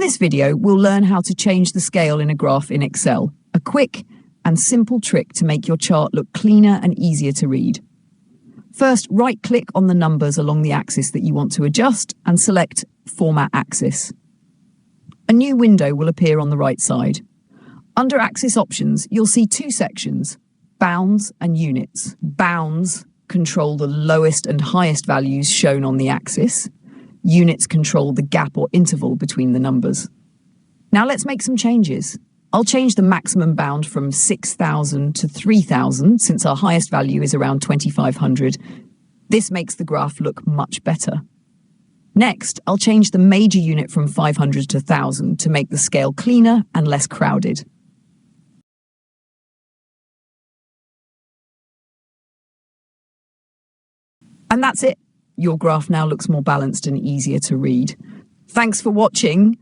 In this video, we'll learn how to change the scale in a graph in Excel, a quick and simple trick to make your chart look cleaner and easier to read. First, right-click on the numbers along the axis that you want to adjust and select Format Axis. A new window will appear on the right side. Under Axis Options, you'll see two sections, Bounds and Units. Bounds control the lowest and highest values shown on the axis. Units control the gap or interval between the numbers. Now let's make some changes. I'll change the maximum bound from 6,000 to 3,000 since our highest value is around 2,500. This makes the graph look much better. Next, I'll change the major unit from 500 to 1,000 to make the scale cleaner and less crowded. And that's it. Your graph now looks more balanced and easier to read. Thanks for watching.